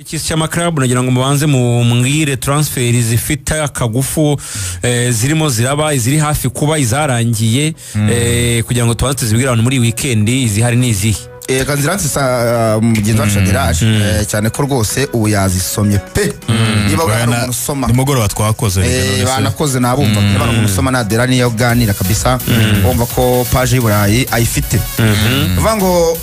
Ikisi cyama club nagira ngo mubanze mu mwire transfer zifite akagufu zirimo ziraba iziri hafi kuba izarangiye kugira ngo tubanze tuzibwira abantu muri weekend izihari nizihe kanziransi mugenzi wacu Adelaje cyane ko rwose ubu yazisomye pe niba bari umusoma nimugoroba twakoze banakoze nabumva niba ari umusoma na Adela niyo ganira kabisa umva ko page y'Iburayi ayifite vango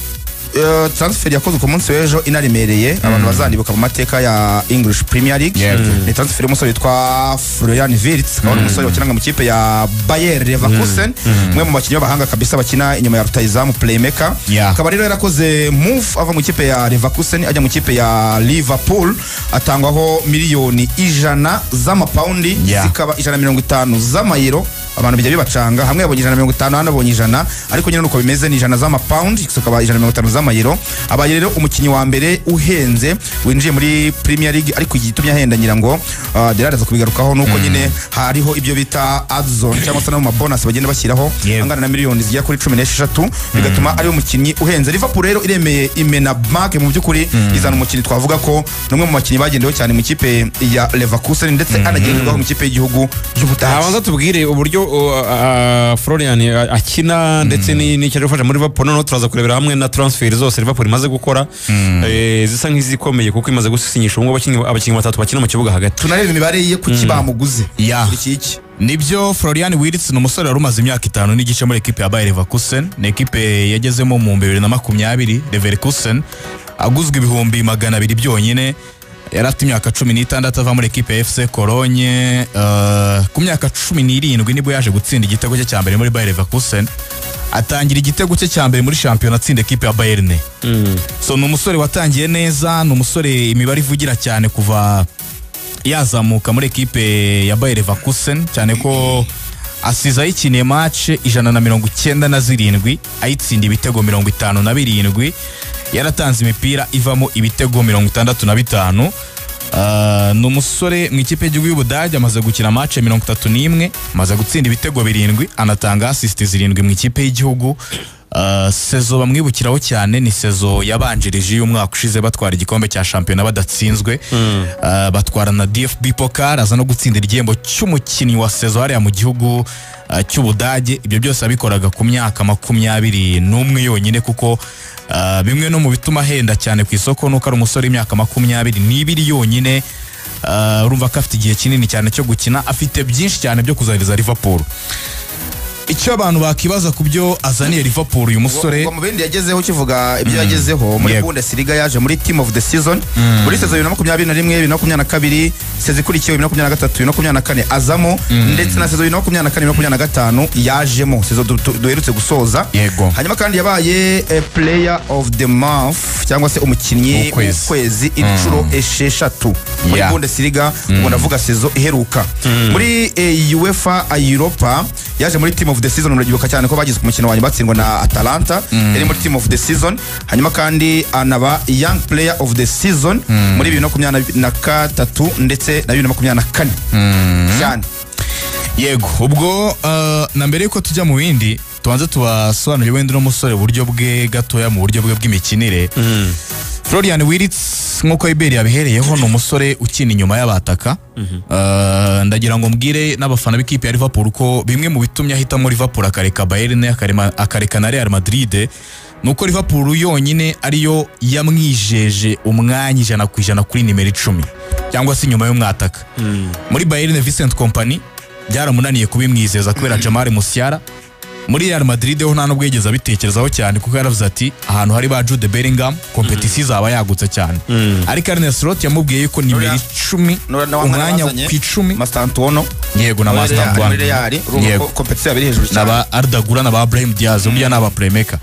transfer yakozwe ku munsi w'ejo inarimereye abantu bazandibuka mu mateka ya English Premier League ni transfer y'umusore witwa Florian Wirtz akaba ari umusore wakinanga mu kipe ya Bayer Leverkusen umwe mu bakinnyi b'abahanga kabisa bakina inyuma ya rutahizamu playmaker akaba rero yarakoze move ava mu kipe ya Leverkusen ajya mu kipe ya Liverpool atangwaho miliyoni 100 z'amapaundi zikaba 150 z'amayero abantu bijya bibacanga hamwe yabonye 150 hanabonye 100 ariko nyine nuko bimeze ni 100 z'amapaundi zikaba 150 z'amayero abaye rero umukinyi wa mbere uhenze winjiye muri Premier League ariko igitumye ahenda ngira ngo Delaraza kubigarukaho nuko nyine hariho ibyo bita add-on cyangwa se no mu bonus bagenda bashyiraho angana na miliyoni zigiye kuri 16 bigatuma ari umukinyi uhenze. Liverpool rero iremeye imena mark mu byukuri izana umukinyi twavuga ko numwe mu bakinyi bagendewe cyane mu kipe ya Leverkusen ndetse anagenderwaho mu kipe y'igihugu y'Ubudage. Abanza tubwire uburyo Florian akina ndetse n'icyo gufasha muri Liverpool no turaza kurebera hamwe na transfer zose Liverpool imaze gukora zisa nk'izikomeye kuko imaze gusinyisha umwe abakinnyi batatu bakina mu kibuga hagati. Tunareba imibare ye ku kibamuguze iki nibyo. Florian Wirtz ni umusore wari umaze imyaka 5 n'igice muri equipe ya Bayer Leverkusen, ni equipe yagezemo mu 2020 Leverkusen aguzwe ibihumbi 200 byonyine. Yarafite imyaka 16 ava muri equipe ya FC Cologne ku myaka 17 nibwo yaje gutsinda igitego cye cya mbere muri Bayer Leverkusen, atangira igitego cye cya mbere muri champion atsinda equipe ya Bayern. So ni umusore watangiye neza, ni umusore imibare ivugira cyane kuva yazamuka muri equipe ya Bayer Leverkusen, cyane ko asiza yikiniye match 197 ayitsinda ibitego 57, yaratanze imipira ivamo ibitego 65. Ni umusore mu ikipe y'igihugu y'Ubudage amaze gukina match 31, amaze gutsinda ibitego 7, anatanga assist 7 mu ikipe y'igihugu. Sezo bamwibukiraho cyane ni sezo yabanjirije y'umwaka ushize batwara igikombe cya champion badatsinzwe, batwara na DFB Pokal, aza no gutsinda igihembo cy'umukinnyi wa sezo hariya mu gihugu cy'Ubudage. Ibyo byose abikoraga ku myaka 21 yonyine kuko bimwe no mu bituma henda cyane ku isoko nuko ari umusore imyaka 22 yonyine. Urumva ko afite igihe kinini cyane cyo gukina, afite byinshi cyane byo kuzahiriza Liverpool. Icyo abantu bakibaza ku byo azaniye Liverpool uyu musore mu bindi yagezeho kivuga ibyo yagezeho muri Bundesliga yaje muri team of the season muri season 2021 2022 season ikurikiye 2023 2024 azamo ndetse na season 2024 2025 yajemo season duherutse gusoza. Hanyuma kandi yabaye player of the month cyangwa se umukinnyi w'ukwezi inshuro 6 muri Bundesliga ubwo ndavuga season iheruka. Muri UEFA Europa yaje muri team of the season, muragibuka cyane ko bagize ku mukino wanyu batsindwa na Atalanta, yari muri team of the season. Hanyuma kandi anaba young player of the season muri 2023 ndetse na 2024 cyane. Yego, ubwo na mbere yuko tujya mu bindi tubanze tubasobanurire wenda no musore buryo bwe gatoya mu buryo bwe bw'imikinire. Florian Wirtz nkuko Iberi yabihereyeho ni umusore ukina inyuma y'abataka. Ndagira ngo mbwire n'abafana b'ikipe ya Liverpool ko bimwe mu bitumye ahitamo Liverpool akareka Bayern akareka na Real Madrid nuko Liverpool yonyine ariyo yamwijeje umwanya 100% kuri nimero 10 cyangwa se inyuma y'umwataka. Muri Bayern Vincent Kompany byaramunaniye kubimwizeza kubera Jamal Musiala. Muri Real Madrid ho nta nubwo yigeze abitekerezaho cyane kuko yaravuze ati ahantu hari ba Jude Bellingham competition zaba yagutse cyane. Ariko Arne Slot yamubwiye yuko nimero 10 umwanya ku 10 Master Antonio yego na Master Antonio yego competition yabiri hejuru cyane naba Arda Güler na ba Brahim Diaz ubiya naba playmaker.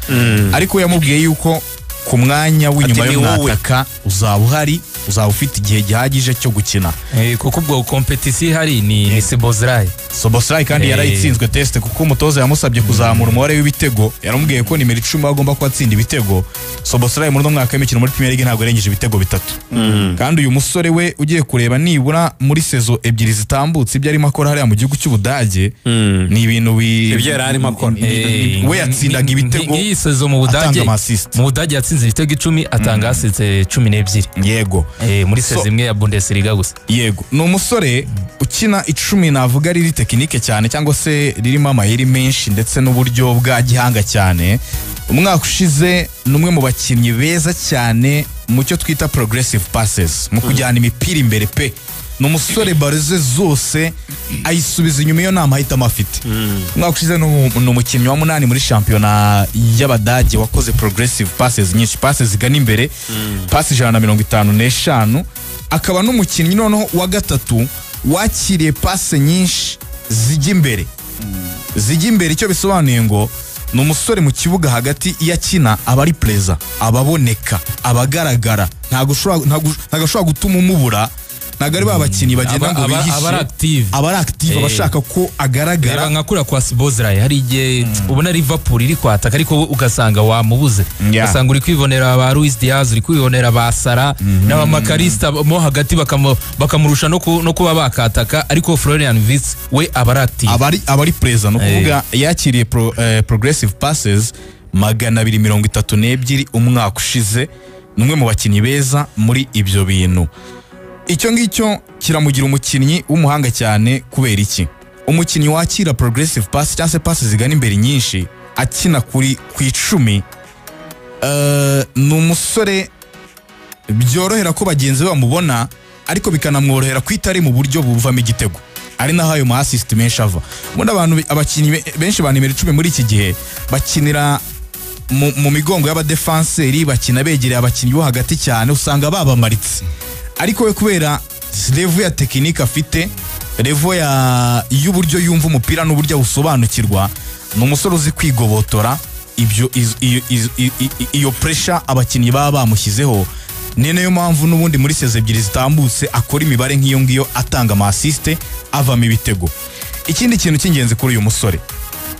Ariko yamubwiye yuko ku mwanya w'inyuma y'umwataka uzaba uhari, uzaba ufite igihe gihagije cyo gukina kuko ubwo competition hari ni Szoboszlai kandi yarayitsinzwe test kuko umutoza yamusabye kuzamura umubare w'ibitego, yaramubwiye ko nimero 10 agomba kwatsinda ibitego. Szoboszlai muri mwaka w'imikino muri Premier League ntabwo yarengeje ibitego 3. Kandi uyu musore we ugiye kureba nibura muri sezo ebyiri zitambutse ibyo arimo akora hariya mu gihugu cy'Ubudage ni ibintu ibyo yari arimo akora. We yatsindaga ibitego iyi sezo mu Budage, mu Budage yatsinze ibitego 10 atanga assist 12. Yego, muri sezi imwe ya Bundesliga gusa. Yego, ni umusore ukina icumi navuga riri tekinike cyane cyangwa se ririmo amayeri menshi ndetse n'uburyo bwa gihanga cyane. Umwaka ushize ni umwe mu bakinnyi beza cyane mu cyo twita progressive passes, mu kujyana imipira imbere pe. Ni umusore bareze zose ayisubiza inyuma iyo nta mahitamo afite. Umwaka ushize ni umukinnyi wa 8 muri shampiyona y'Abadage wakoze progressive passes nyinshi, passes zigana imbere, pass 155, akaba n'umukinnyi noneho wa gatatu wakiriye pass nyinshi zijya imbere. Zijya imbere icyo bisobanuye ngo ni umusore mu kibuga hagati iyo akina aba ari preza, ababoneka, abagaragara, ntago ashobora gutuma umubura. Ntago ari babakinnyi bagenda ngo bihishe, aba active abashaka ko agaragara. Reba nka kura kwa Szoboszlai hari igihe ubona Liverpool iri kwataka ariko ugasanga wamubuze, ugasanga uri kwibonera ba Luis Diaz, uri kwibonera ba Salah n'aba Makarista mo hagati bakamurusha no kuba bakataka, ariko Florian Wirtz we aba active, abari preza no kuvuga yakiriye progressive passes 232 umwaka ushize. Numwe mu bakinnyi beza muri ibyo bintu. Icyo ngicyo kiramugira umukinnyi w'umuhanga cyane kubera iki? Umukinnyi wakira progressive pass cyangwa se passes zigana imbere nyinshi akina ku icumi, ni umusore byorohera ko bagenzi be bamubona, ariko bikanamworohera kwitari mu buryo buvamo igitego, ari naho ayo ma assist menshi ava. Muri abakinnyi benshi ba nimero 10 muri iki gihe bakinira mu migongo y'abadefenseri, bakina begereye abakinnyi bo hagati cyane, usanga babamaritse. Ariko we kubera level ya tekinike afite, level y'uburyo yumva umupira n'uburyo awusobanukirwa, ni umusore uzi kwigobotora iyo pressure abakinnyi baba bamushyizeho. Ni nayo mpamvu n'ubundi muri seze ebyiri zitambutse akora imibare nk'iyo ngiyo, atanga ama assist, avamo ibitego. Ikindi kintu cy'ingenzi kuri uyu musore,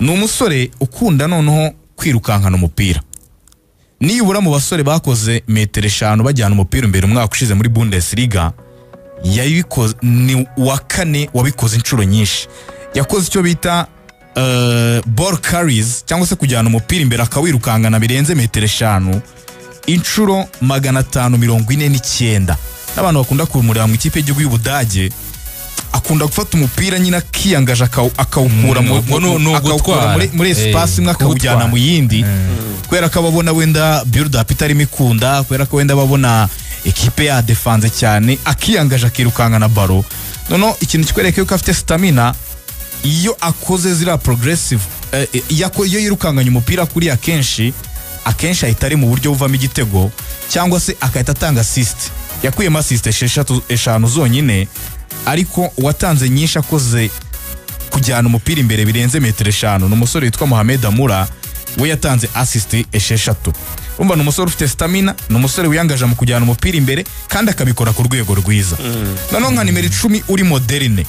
ni umusore ukunda noneho kwirukankana umupira. Nibura mu basore bakoze 5 m bajyana umupira imbere umwaka ushize muri Bundesliga, yabikoze ni wa 4 wabikoze inshuro nyinshi. Yakoze icyo bita ball carries cyangwa se kujyana umupira imbere akawirukankana birenze 5 m inshuro 549. N'abantu bakunda kumurira mu ikipe y'igihugu y'Ubudage, akunda gufata umupira nyina kiyangaje akawukura muri espace imwe akawujyana mu yindi, kubera ko ababona wenda build up itarimo ikunda, kubera ko wenda babona ekipe ya defense cyane, akiyangaje akirukanka na baro. Nono ikintu kikwereka yuko afite stamina iyo akoze zira progressive, iyo yirukankanye umupira kuri akenshi ahita ari mu buryo buvamo igitego, cyangwa se akahita atanga assist. Yakuyemo assist 5 zonyine, ariko watanze nyinshi akoze kujyana umupira imbere birenze 5 m. N'umusore witwa Mohamed Amoura, we yatanze assist 6. Urumva ni umusore ufite stamina, ni umusore wiyangaje mu kujyana umupira imbere kandi akabikora ku rwego rwiza. Noneho nka nimero 10 uri moderne,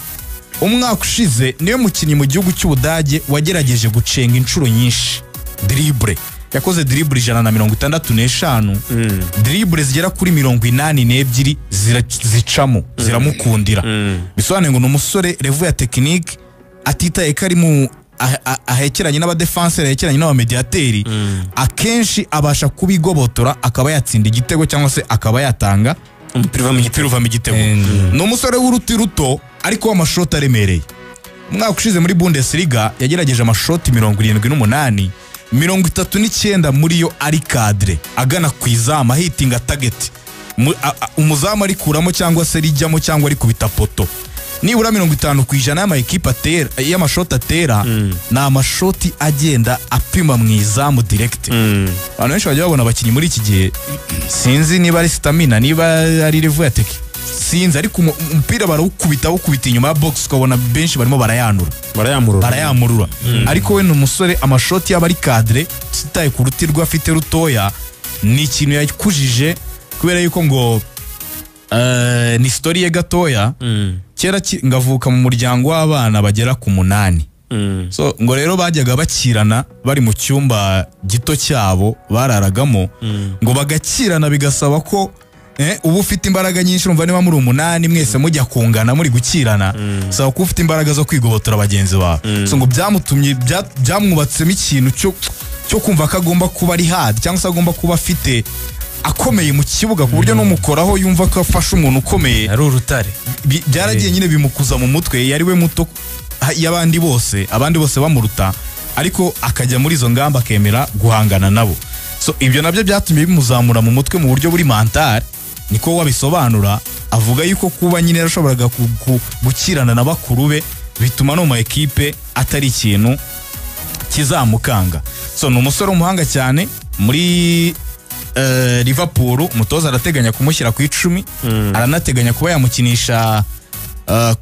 umwaka ushize niyo mukinnyi mu gihugu cy'Ubudage wagerageje gucenga inshuro nyinshi dribble. Yakoze dribble 165, dribble zigera kuri 82 zicamo ziramukundira. Bisobanuye ngo n'umusore level ya technique atitaye kari mu ahekeranye n'abadefenseur, ahekeranye n'abamediateri, akenshi abasha kubigobotora akaba yatsinda igitego cyangwa se akaba yatanga umupira uvamo igitego. Ni umusore w'uruti ruto ariko w'amashoti aremereye. Umwaka ushize muri Bundesliga yagerageje amashoti 78, 39 muri yo ari cadre, agana ku izamu, hitinga target, umuzamu ari kuramo cyangwa se rijyamo cyangwa ari kubita poto. Nibura 50% y'ama equipe atera, y'amashoti atera, na amashoti agenda apima mu izamu direct. Abantu benshi bajya babona abakinnyi muri iki gihe, sinzi niba ari stamina, niba ari level ya teki, sinzi, ariko umupira barawukubita inyuma ya box, ukabona benshi barimo barayamurura. Ariko we n'umusore amashoti y'abari cadre, sitaye ku ruti rwa afite rutoya, ni ikintu yakujije kubera yuko ngo ni story ye gatoya. Kera ngavuka mu muryango w'abana bagera ku 8. So ngo rero bajyaga bakirana bari mu cyumba gito cyabo bararagamo, ngo bagakirana bigasaba ko ubu ufite imbaraga nyinshi, urumva niba muri 8 mwese mujya kungana muri gukirana, saba ko ufite imbaraga zo kwigobotora bagenzi bawe. So ngo byamwubatsemo ikintu cyo kumva ko agomba kuba ari hard, cyangwa se agomba kuba afite akomeye mu kibuga ku buryo n'umukoraho yumva ko afashe umuntu ukomeye ari urutare byaragiye nyine bimukuza mu mutwe yari we muto y'abandi bose abandi bose bamuruta ariko akajya muri izo ngamba akemera guhangana nabo so ibyo nabyo byatumye bimuzamura mu mutwe mu buryo buri mental niko wabisobanura avuga yuko kuba nyine yarashoboraga gukirana na bakuru be bituma no mu ekipe atari ikintu kizamukanga so ni umusore w'umuhanga cyane muri Liverpool umutoza arateganya kumushyira ku 10 aranateganya kuba yamukinisha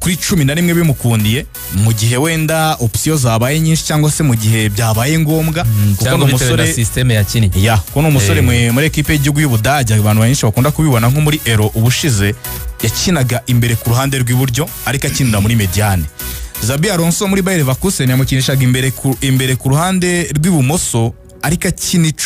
kuri 11 bimukundiye mu gihe wenda option zabaye nyinshi cyangwa se mu gihe byabaye ngombwa kuko no musore system yakini kuko no musore muri equipe y'igihugu y'Ubudage abantu benshi bakunda kubibona nko muri Euro ubushize yakinaga imbere ku ruhande rw'iburyo ariko akinira muri mediane Xabi Alonso muri Bayer Leverkusen yamukinishaga imbere ku ruhande rw'ibumoso ariko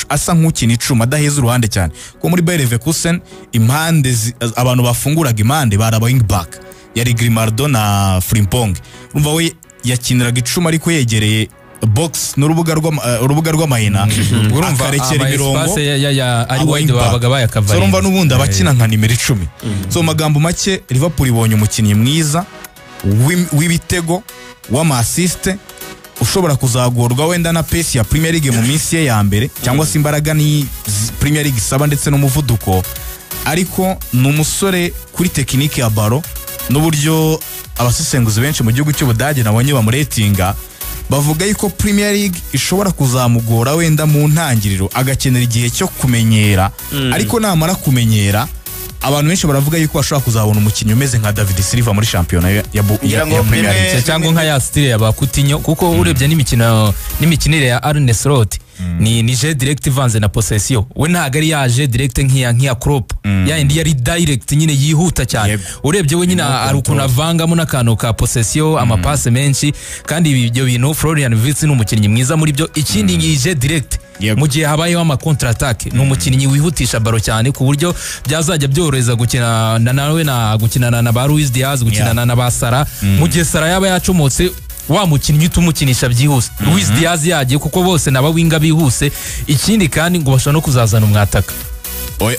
asa nk'ukina icuma adaheza uruhande cyane kuko muri Bayer Leverkusen impande abantu bafunguraga impande baraba wing back yari Grimaldo na Frimpong urumva we yakiniraga icuma ariko yegereye box n'urubuga rw'amahina urumva arekera imirongo ari wide babaga bayakavaye urumva n'ubundi abakina nka nimero 10 so magambo make Liverpool ibonye umukinnyi mwiza w'ibitego w'ama-assist ushobora kuzagorwa wenda na pace ya Premier League mu minsi ye ya mbere cyangwa se imbaraga ni Premier League saba ndetse n'umuvuduko ariko ni umusore kuri tekinike ya baro n'uburyo abasesenguzi benshi mu gihugu cy'Ubudage nabonye bamuretinga bavuga yuko Premier League ishobora kuzamugora wenda mu ntangiriro agakenera igihe cyo kumenyera ariko namara kumenyera abantu benshi baravuga yuko bashobora kuzabona umukinnyi umeze nka David Silva muri shampiyona ya Premier League cyangwa nka ya style ya Coutinho kuko urebye n'imikinire ya Arne Slot ni je direct vanze na possession we ntago ari yaje direct nk'iya Klopp ya indi yari direct nyine yihuta cyane urebye we nyine ari ukuntu avangamo n'akantu ka possession amapase menshi kandi ibyo bintu Florian Wirtz ni umukinnyi mwiza muri byo ikindi je direct mu gihe habayeho ama contre attaque ni umukinnyi wihutisha baro cyane ku buryo byazajya byorohereza gukina nawe na gukinana na ba Luis Diaz gukinana na ba Salah mu gihe Salah yaba yacomotse wa mukinnyi tumukinisha byihuse Luis Diaz yagiye kuko bose naba winga bihuse ikindi kandi ngo bashobora no kuzazana umwataka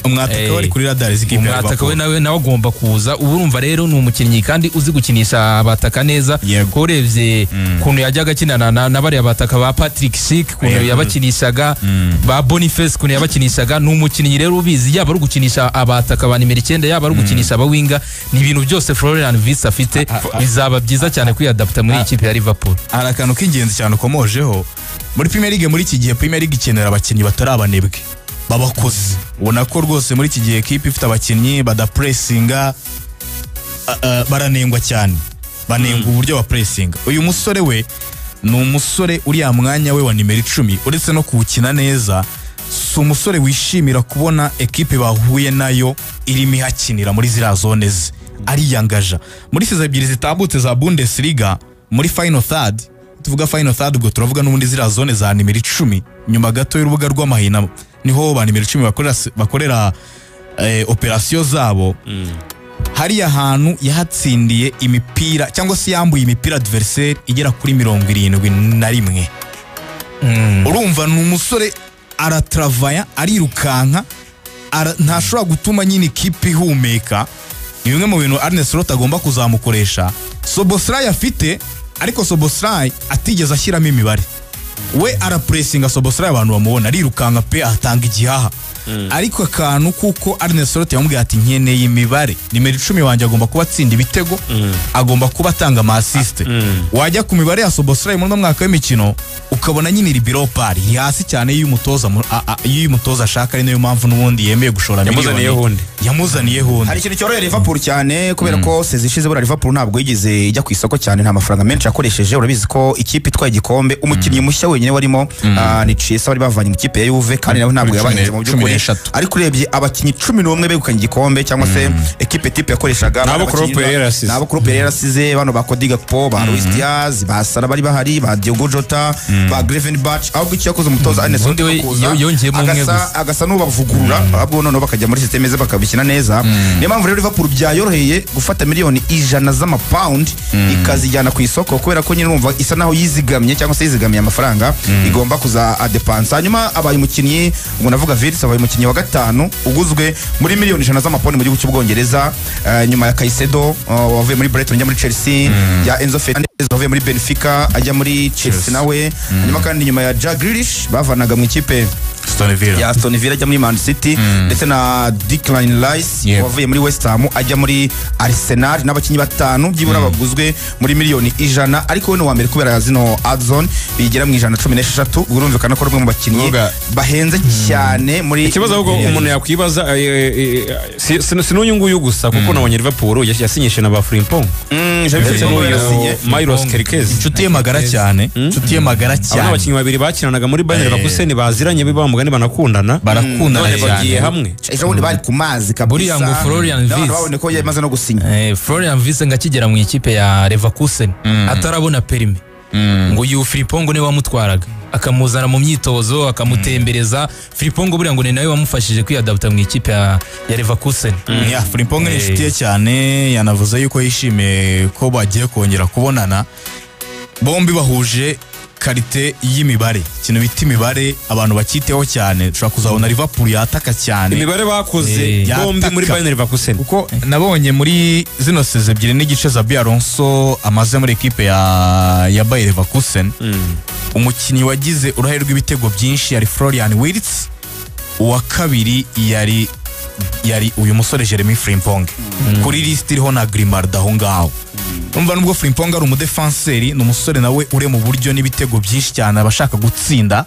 umwataka wari kuri radar z'ikipe umwataka we nawe agomba kuza ubu urumva rero ni umukinnyi kandi uzi gukinisha abataka neza ko urebye kuntu yajyaga akinana na bariya bataka ba Patrick Schick kuntu yabakinishaga ba Boniface kuntu yabakinishaga ni umukinnyi rero ubizi yaba ari gukinisha abataka ba nimero 9 yaba ari gukinisha abawinga ni ibintu byose Florian Wirtz afite bizaba byiza cyane kwiyadapta muri ikipe ya Liverpool arakantu k'ingenzi cyane ukomojeho muri Premier League muri iki gihe Premier League ikenera abakinnyi batarabanebwe babakozi ubona ko rwose muri iki gihe equipe ifite abakinnyi badapressinga baranengwa cyane banenga uburyo ba pressing uyu musore we ni umusore uri ya mwanya we wa nimero 10 uretse no kuwukina neza si umusore wishimira kubona equipe bahuye nayo irimo ihakinira muri ziriya zone ze ariyangaja muri siza ebyiri zitambutse za Bundesliga muri final third tuvuga final third ubwo turavuga n'ubundi ziriya zone za nimero 10 nyuma gato y'urubuga rw'amahina niho ba nimero 10 bakorera operasiyo zabo hari ahantu yahatsindiye imipira cyangwa se yambuye imipira adversaire igera kuri 71 urumva ni umusore aratravaya arirukanka ntashobora gutuma nyine ikipe ihumeka ni bimwe mu bintu Arne Slot agomba kuzamukoresha Szoboszlai afite ariko Szoboszlai atigeze ashyiramo imibare we arapressinga Szoboszlai abantu bamubona arirukanka pe atanga igihaha ariko akantu kuko Arne Slot yamubwiye ati nkeneye imibare nimero 10 wanjye agomba kuba atsinda ibitego agomba kuba atanga ama assist wajya ku mibare ya Szoboszlai mu mwaka w'imikino ukabona nyine libero pari hasi cyane y'umutoza ashaka ari nayo mpamvu n'ubundi yemeye gushora miliyoni yamuzaniye hundi hari ikintu cyoroheye Liverpool cyane kubera ko sezishize bura Liverpool ntabwo yigeze ijya ku isoko cyane nta mafaranga menshi yakoresheje urabizi ko ikipe itwaye igikombe umukinnyi mushya wenyine warimo ni Chelsea bari bavanye mu kipe ya Juve kandi nawe ntabwo yabahinze mu by'ukuri ariko urebye abakinnyi 11 begukanye igikombe cyangwa se ekipe type yakoreshaga nabo Klopp yarasize bano ba Cody Gakpo ba Luis Diaz ba Salah bari bahari ba Diogo Jota ba Gravenberch ahubwo icyo yakoze umutoza Arne Slot yongeyemo umwe gusa agasa n'ubavugurura ahubwo none bakajya muri system ze bakabikina neza niyo mpamvu rero Liverpool byayoroheye gufata miliyoni 100 z'amapound ikazijyana ku isoko kubera ko nyine urumva isa naho yizigamye cyangwa se yizigamiye amafaranga igomba kuza adepansa hanyuma abaye umukinnyi ngo navuga Wirtz abaye umukinnyi wa gatanu uguzwe muri miliyoni 100 z'amaponi mu gihugu cy'Ubwongereza, nyuma ya Caicedo wavuye muri Brighton ajya muri Chelsea, ya Enzo Fernandez wavuye muri Benfica ajya muri Chelsea nawe, nyuma kandi nyuma ya Jack Grealish bavanaga mu ikipe ya Aston Villa ajya muri Man City, ndetse na Declan Rice wavuye muri West Ham ajya muri Arsenal, n'abakinnyi batanu byibura baguzwe muri miliyoni 100, ariko we no wa mbere kubera zino Adson bigera mu 116. urumvikana ko rumwe mu bakinnyi bahenze cyane muri ikibazo ahubwo umuntu yakwibaza sinuyu nguyu gusa kuko nabonye Liverpool yasinyishe na ba Frimpong Milos Kerkez inshuti ye magara cyane, inshuti ye magara cyane. Abakinnyi babiri bakinanaga muri Bayern Leverkusen baziranye bibamugani banakundana bagiye hamwe. Ejo bundi bari ku mazi kabisa. Buriya ngo Florian Wirtz babone ko yamaze no gusinya. Florian Wirtz ngakigera mu ikipe ya Leverkusen atarabona perime ngo yu Frimpong ne wamutwaraga akamuzana mu myitozo akamutembereza. Frimpong buriya ngo ni nawe wamufashije kwiyadapta mu ikipe ya Leverkusen. Frimpong ni inshuti ye cyane, yanavuze yuko yishimiye ko bagiye kongera kubonana. Bombi bahuje karite y'imibare, ikintu bita imibare abantu bakiteho cyane. Ushobora kuzabona Liverpool yataka cyane, imibare bakoze bombi muri Bayern Leverkusen, kuko nabonye muri zino seze ebyiri n'igice Xabi Alonso amaze muri ekipe ya Bayern Leverkusen, umukinnyi wagize uruhare rw'ibitego byinshi yari Florian Wirtz, uwa kabiri yari uyu musore Jeremy Frimpong. Kuri list iriho na Grimaldo aho ngaho. Umva nubwo Frimpong ari umudefenseri, ni umusore nawe ure mu buryo n'ibitego byinshi cyane abashaka gutsinda.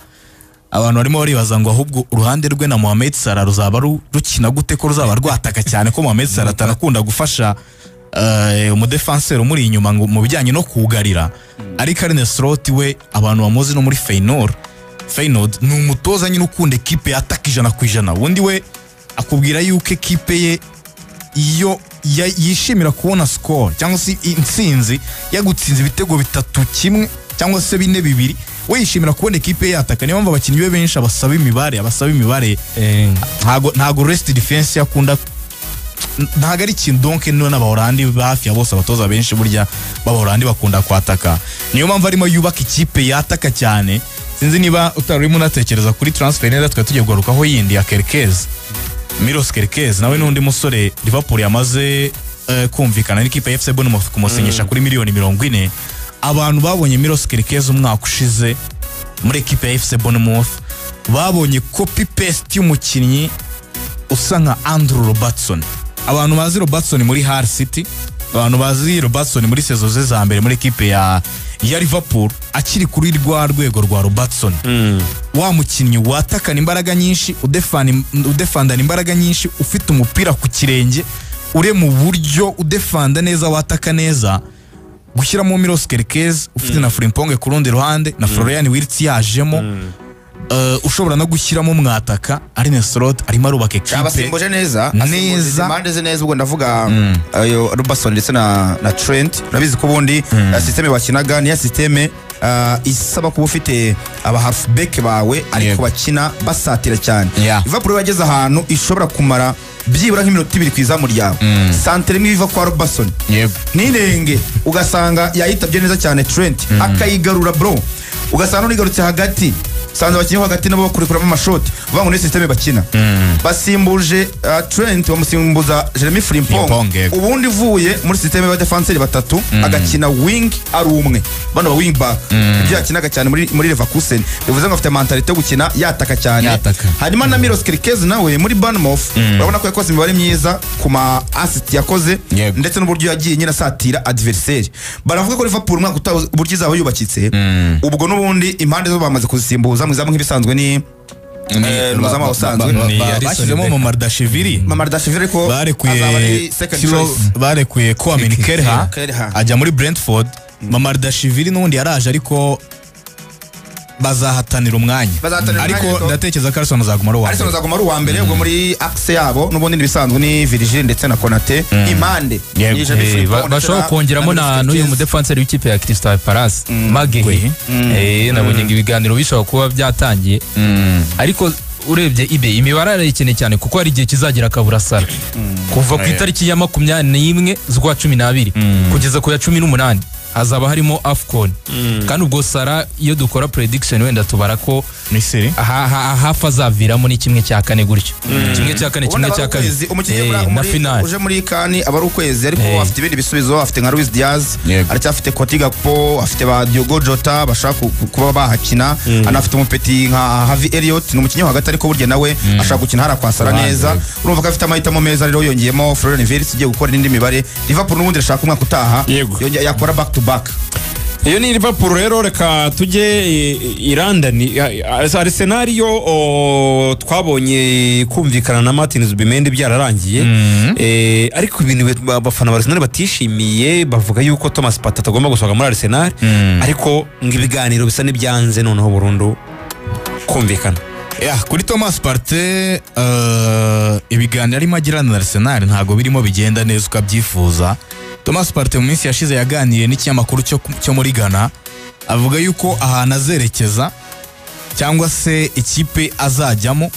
Abantu barimo baribaza ngo ahubwo uruhande rwe na Mohamed Salah ruzaba rukina gute, ko ruzaba rwataka cyane ko Mohamed Salah atanakunda gufasha umudefenseri umuri inyuma mu bijyanye no kugarira. Ariko Arne Slot we abantu bamuzi no muri Feyenoord ni umutoza nyine ukunda ekipe yataka 100%. Undi we akubwira yuko ekipe ye iyo yishimira kubona score cyangwa se intsinzi yagutsinze ibitego 3-1 cyangwa se 4-2, we yishimira kubona ekipe yataka. Niyo mpamvu abakinnyi be benshi abasaba imibare ntago rest defense yakunda, ntago ari ikintu donc no n'abahorandi hafi ya bose abatoza benshi burya b'abahorandi bakunda kwataka. Niyo mpamvu arimo yubaka ikipe yataka cyane. Sinzi niba utarimo natekereza kuri transfer neza twa tugiye kugarukaho yindi ya Kerkez, Milos Kerkez nawe n'undi musore Liverpool yamaze kumvikana n'ikipe ya FC Bournemouth kumusinyisha kuri miliyoni 40. Abantu babonye Milos Kerkez umwaka ushize muri ekipe ya FC Bournemouth babonye copy paste y'umukinnyi usa nka Andrew Robertson. Abantu bazi Robertson muri Hull City, abantu bazi Robertson muri sezo ze za mbere muri ekipe ya Liverpool, akiri kuri rwa rwego rwa Robertson. Wa mukinnyi watakana imbaraga nyinshi, udefandana imbaraga nyinshi, ufite umupira ku kirenge, ure mu buryo udefanda neza, wataka neza. Gushyiramo Milos Kerkez ufite na Frimpong ku rundi ruhande na Florian Wirtz yajemo, ushobora no gushyiramo mwataka Arne Slot arimo arubaka ekipe abasimboje neza impande ze neza. Ubwo ndavuga Robertson ndetse na Trent. Urabizi ko ubundi systeme bakinaga ni ya systeme isaba kuba ufite aba halfback bawe ariko bakina basatira cyane. Liverpool yageze ahantu ishobora kumara byibura nk'iminota 2 kwizamu ryawe, santere mwiva kwa Robertson nirenge ugasanga yayitabye neza cyane Trent akayigarura bro, ugasanga unigarutse hagati sanze abakinnyi hagati nabo bakurekuramo amashoti uvuga ngo ni systeme bakina. Basimbuje Trent bamusimbuza Jeremy Frimpong, ubundi vuye muri systeme ba defenseur batatu agakina wing ari umwe, bano ba wing back ibyo yakinaga cyane muri Leverkusen, bivuze ngo afite mentality yo gukina yataka cyane. Hanyuma na Milos Kerkez nawe muri Bournemouth urabona ko yakoze imibare myiza ku ma assist yakoze ndetse n'uburyo yagiye nyina satira adversaire. Baravuga ko Liverpool mwaka uburyo izaba yubakitse ubwo n'ubundi impande zo bamaze kuzisimbuza mu zamu nk'ibisanzwe ni n'umuzama usanzwe bashyizemo Mamardashvili ko barekuye ko Kerha ajya muri Brentford. Mamardashvili n'undi yaraje ariko bazahatanira umwanya, ariko ndatekereza ko Arsenal azaguma ari uwa mbere ubwo muri axe yabo n'ubundi bisanzwe ni Virgil ndetse na Konate impande. Bashobora kongeramo na n'uyu mudefenseur w'ikipe ya Crystal Palace Maguire. Nabonye ibiganiro bishobora kuba byatangiye, ariko urebye imibare arayikeneye cyane kuko hari igihe kizagira akabura Salah kuva ku itariki ya 21 z'ukwa 12 kugeza ku ya 18 hazaba harimo AFCON kandi ubwo Sara iyo dukora prediction wenda tubara ko Misiri hafi azaviramo ni 1/4 gutyo 1/4 1/4 umukinnyi na final uje muri kani aba ari ukwezi ariko afite ibindi bisubizo afite nka Luis Diaz aracyafite Koti Gakpo afite ba Diogo Jota bashaka kuba bahakina anafite umupeti nka Harvey Elliott ni umukinnyi hagati ariko burya nawe ashaka gukina hara kwa Sara neza urumva ko afite amahitamo meza rero yongeyemo Florian Wirtz igiye gukora indi mibare Liverpool n'ubundi rashaka umwaka utaha yakora back to back. Iyo ni Liverpool rero reka tujye i London. Arsenal yo twabonye kumvikana na Martin Zubimendi byararangiye ariko ibintu abafana ba Arsenal batishimiye bavuga yuko Thomas Partey atagomba gusohoka muri Arsenal ariko ngibiganiro bisa n'ibyanze noneho burundu kumvikana. Kuri Thomas Partey ibiganiro arimo agirana na Arsenal ntago birimo bigenda neza ukabyifuza. Thomas Partey mu minsi yashize yaganiriye n'ikinyamakuru cyo muri Ghana avuga yuko ahantu azerekeza cyangwa se ikipe azajyamo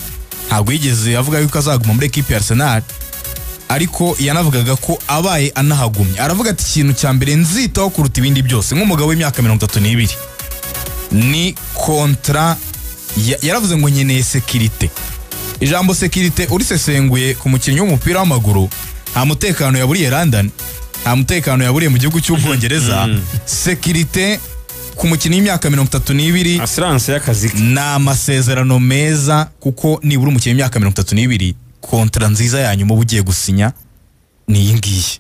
ntabwo yigeze avuga yuko azaguma muri ekipe ya Arsenal ariko yanavugaga ko abaye anahagumye aravuga ati ikintu cya mbere nzitaho kuruta ibindi byose nk'umugabo w'imyaka 32 ni kontra yaravuze ngo nkeneye sekirite. Ijambo sekirite urisesenguye ku mukinnyi w'umupira w'amaguru nta mutekano yaburiye London nta mutekano yaburiye mu gihugu cy'Ubwongereza. Sekirite ku mukinnyi w'imyaka 32 assurance y'akazi ni amasezerano meza kuko nibura umukinnyi w'imyaka 32 kontra nziza yanyuma ugiye gusinya ni iyi ngiyi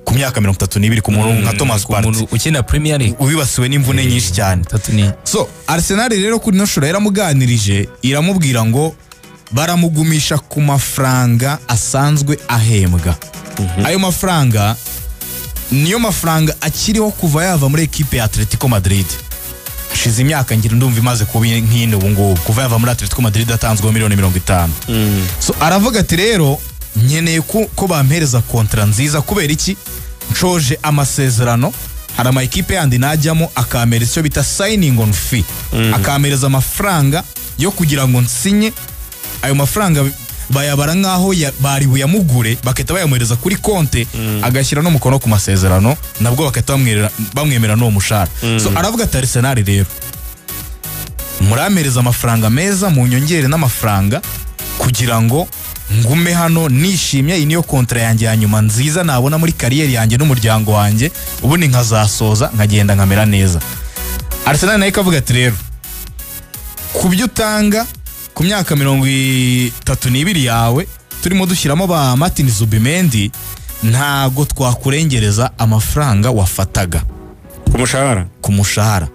ku myaka 32 ku muntu nka Thomas Partey ukina Premier League ubibasiwe n'imvune nyinshi cyane. So Arsenal rero kuri no shura yaramuganirije iramubwira ngo baramugumisha ku mafaranga asanzwe ahembwa. Ayo mafaranga niyo mafaranga akiriho kuva yava muri ekipe ya Atletico Madrid. Hashize imyaka ngira ndumva imaze kuba nk'ine ubu ngubu kuva yava muri Atletico Madrid atanzwe $50 million. So aravuga ati rero nkeneye ko bampereza kontra nziza kubera iki nshoje amasezerano hari ama ekipe yandi najyamo akamereza icyo bita signing on fee akamereza amafaranga yo kugira ngo nsinye. Ayo mafaranga bayabara nkaho bari buyamugure baketa bayamuhereza kuri konte agashyira no mukono ku masezerano nabwo baketa bamwemera no mushara. So aravuga ati Arsenal rero muramereza amafaranga meza mu nyongere n'amafaranga kugira ngo ngume hano nishimye. Iyi niyo kontra yanjye ya nyuma nziza nabona muri kariyeri yanjye n'umuryango wanjye ubundi nkazasoza nkagenda nkamera neza. Arsenal nayo ikavuga ati rero kubyo utanga ku myaka 32 yawe turimo dushyiramo ba Martin Zubimendi ntago twakurengereza amafaranga wafataga ku mushahara.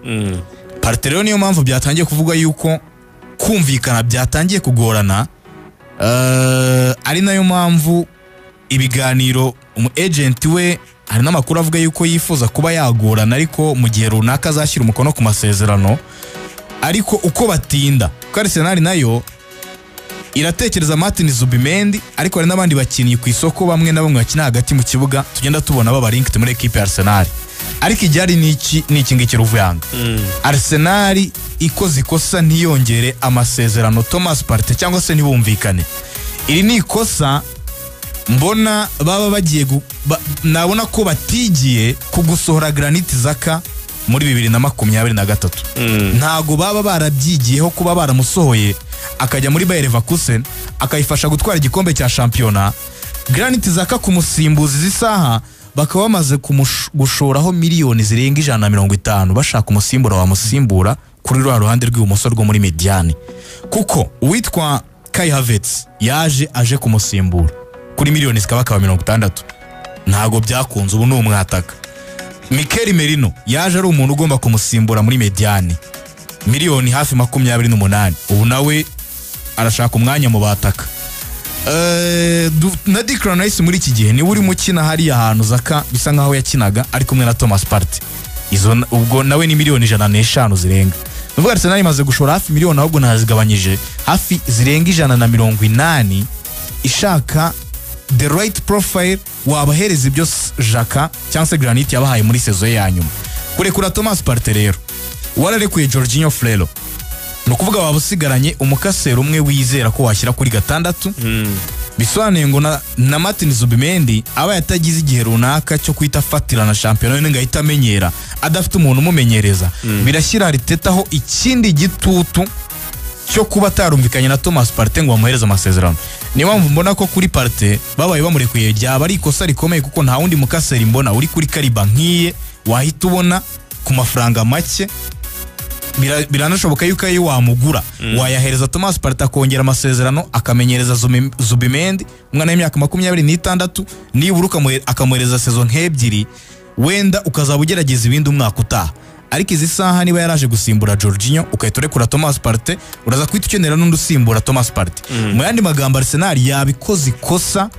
Partey rero niyo mpamvu byatangiye kuvuga yuko kumvikana byatangiye kugorana ari nayo mpamvu ibiganiro umu agent we hari n'amakuru avuga yuko yifuza kuba yagorana ariko mu gihe runaka azashyira umukono ku masezerano ariko uko batinda ko Arsenal nayo iratekereza Martin Zubimendi ariko hari n'abandi bakinnyi ku isoko bamwe na bamwe bakina hagati mu kibuga tugenda tubona baba linked muri equipe ya Arsenal ariko ijyari niki ngiki ruvuyanga Arsenal ikoze ikosa ntiyongere amasezerano Thomas Partey cyangwa se ntibumvikane. Iri ni ikosa mbona baba bagiye nabona ko batigiye kugusohora Granit Xhaka muri 2023 ntago baba barabyigiyeho kuba baramusohoye akajya muri Bayer Leverkusen akayifasha gutwara igikombe cya shampiyona. Granit Xhaka kumusimbuza izisaha bakaba bamaze gushoraho miliyoni zirenga 150 bashaka umusimbura wa musimbura kuri ruhande rw'ibumoso rwo muri Mediane kuko uwitwa Kai Havertz aje kumusimbura kuri miliyoni zikaba 60 ntago byakunze ubu n'umwataka. Mikel Merino yaje ari umuntu ugomba kumusimbura muri Mediane miliyoni hafi 28 ubu nawe arashaka umwanya mu bataka. Na Declan Rice muri iki gihe ni uri mukina hari ahantu Xhaka bisa nkaho yakinaga ari kumwe na Thomas Partey ubwo nawe ni miliyoni 105 zirenga. Nuvuga Arsenal imaze gushora hafi miliyoni ahubwo nazigabanyije hafi zirenga 180 ishaka the right profile wabahereza ibyo Xhaka cyangwa se Granit yabahaye muri sezo ya nyuma. Kurekura Thomas Partey rero wararekuye Jorginho Flelo nukuvuga wabusigaranye umukasero umwe wizera ko washyira kuri 6 bisobanuye ngo na Martin Zubimendi aba yatagize igihe runaka cyo kwita fatira na shampiyona ngahita amenyera adafite umuntu umumenyereza birashyira Arteta aho ikindi gitutu cyo kuba atarumvikanye na Thomas Partey ngo bamuhereze amasezerano. Niyo mpamvu mbona ko kuri Partey babaye bamurekuye byaba ari ikosa rikomeye kuko nta wundi mukaseri mbona uri kuri kariba nkiye wahita ubona ku mafaranga make. Biranashoboka yuko ayo wamugura wayahereza Thomas Partey akongera amasezerano akamenyereza Zubimendi umwana w'imyaka 26 nibura akamuhereza season nk'ebyiri wenda ukazaba ugerageza ibindi umwaka utaha. Ariko izi saha niba yaraje gusimbura Jorginho ukahita urekura Thomas Partey uraza kwita ukenera n'undi usimbura Thomas Partey. Mu yandi magambo Arsenal yabikoze ikosa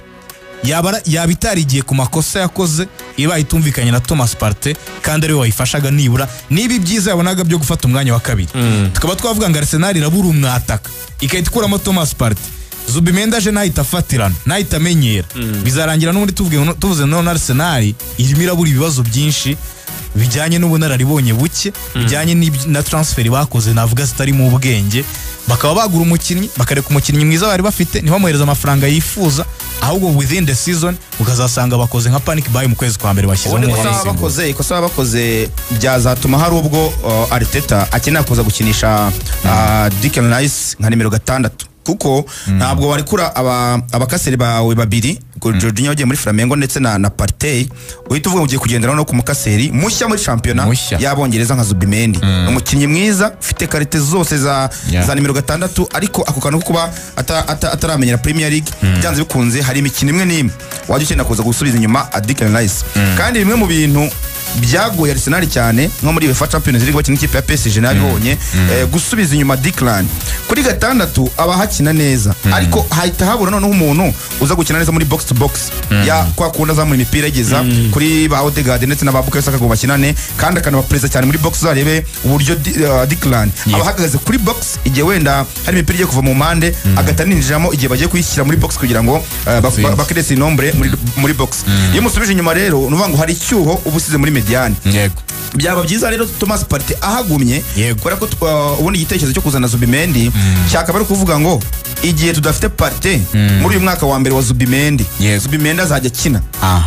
yaba itarigiye ku makosa yakoze iba itumvikanye na Thomas Partey kandi ariwe wayifashaga nibura nibi byiza yabonaga byo gufata umwanya wa kabiri. Tukaba twavuga ngo Arsenal irabura umwataka ikahita ikuramo Thomas Partey. Zubimendi aje nahita afatirana nahita amenyera bizarangira n'ubundi tuvuze none Arsenal irimo irabura ibibazo byinshi bijyanye n'ubunararibonye buke bijyanye na transfer bakoze navuga zitari mu ubwenge. Bakaba bagura umukinnyi bakareka umukinnyi mwiza bari bafite ntibamuhereza amafaranga yifuza ahubwo within the season ukazasanga bakoze nka panic buy mu kwezi kwa mbere bashyizemo ikosa bakoze byazatuma hari ubwo Arteta akenera kuza gukinisha Declan Rice nka nimero 6 kuko ntabwo barikura abakaseri bawe babiri Jorginho yagiye muri Flamengo ndetse na Partey uhita uvuga ugiye kugendera no ku mukaseri mushya muri championa y'Abongereza nka Zubimendi umukinnyi mwiza ufite karite zose za nimero 6 ariko ako kantu kuba ataramenyera Premier League byanze bikunze hari imikino imwe n'imwe wajya ukenda kuza gusubiza inyuma Declan Rice kandi bimwe mu bintu byagoye Arsenal cyane nko muri UEFA Champions League bakina ikipe ya PSG nabibonye gusubiza inyuma Declan kuri 6 abahakina neza ariko hahita habura noneho umuntu uza gukina neza muri box to box ya kwa kunda za muri mipira igeza kuri ba Odegaard ndetse na ba Bukayo Saka ngo bakinane kandi akana bapreza cyane muri box zarebe uburyo Declan abahagaze kuri box igihe wenda hari imipira igiye kuva mu mpande agataninjiramo igihe bagiye kuyishyira muri box kugira ngo bakirese inombre muri box iyo musubije inyuma rero nuvuga ngo hari icyuho ubusize muri mediane byaba byiza rero Thomas Partey ahagumye kubera ko ubundi igitekerezo cyo kuzana Zubimendi cyakaba ari kuvuga ngo igihe tudafite Partey muri uyu mwaka wa mbere wa Zubimendi azajya kina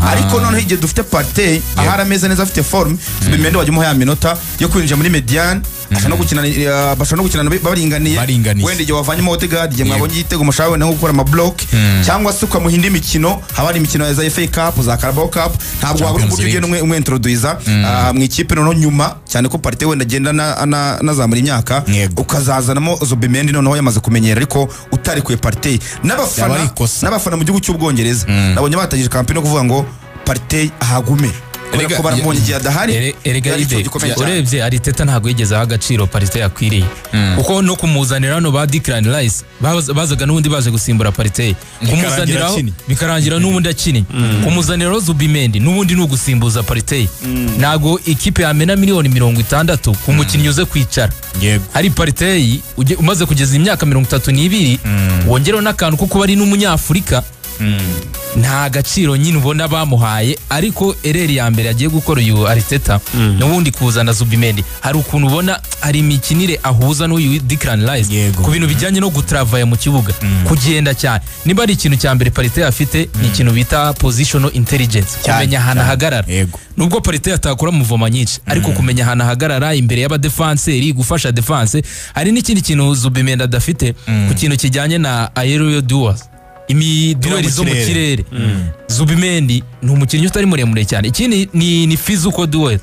ariko noneho igihe dufite Partey ahara ameze neza afite form Zubimendi wajya umuha ya minota yo kwinjira muri mediane bashobora no gukina baringaniye wenda igihe wavanyemo Odegaard igihe mwabonye igitego mushaka wenda nko gukora amablock cyangwa se ukamuha indi mikino haba ari imikino ya za FA Cup za Carabao Cup ntabwo wabura uburyo ugenda umwintroduiza mu ikipe noneho nyuma cyane ko Partey wenda agenda nazamura imyaka ukazazanamo Zubimendi noneho yamaze kumenyera ariko utari kuye Partey n'abafana mu gihugu cy'Ubwongereza nabonye batagije campaign no kuvuga ngo Partey ahagume ko baramubonye igihe adahari. Urebye Arteta ntabwo yigeze aha agaciro Partey yakwiriye kuko no kumuzanira hano ba Declan Rice bazaga n'ubundi baje gusimbura Partey kumuzaniraho bikarangira n'ubundi akini kumuzanira Zubimendi n'ubundi ni ugusimbuza Partey ntabwo ikipe yamena miliyoni 60 ku mukinnyi uze kwicara hari Partey umaze kugeza imyaka 32 wongeraho n'akantu kuko bari n'umunyafurika nta gaciro nyine ubona bamuhaye ariko ereri ya mbere agiye gukora uyu Arteta n'ubundi kuzana Zubimendi hari ukuntu ubona hari imikinire ahuza n'uyu Declan Rice ku bintu bijyanye no gutravaya mu kibuga kugenda cyane niba ari ikintu cya mbere Partey afite ni ikintu bita positional intelligence kumenya ahantu ahagarara nubwo Partey atakora muvoma nyinshi ariko kumenya ahantu ahagarara imbere y'abadefanseri gufasha defense hari n'ikindi kintu Zubimendi adafite ku kintu kijyanye na aerial duels imidueli zo mu kirere Zubimendi ni umukinnyi utari muremure cyane ikindi ni physical duel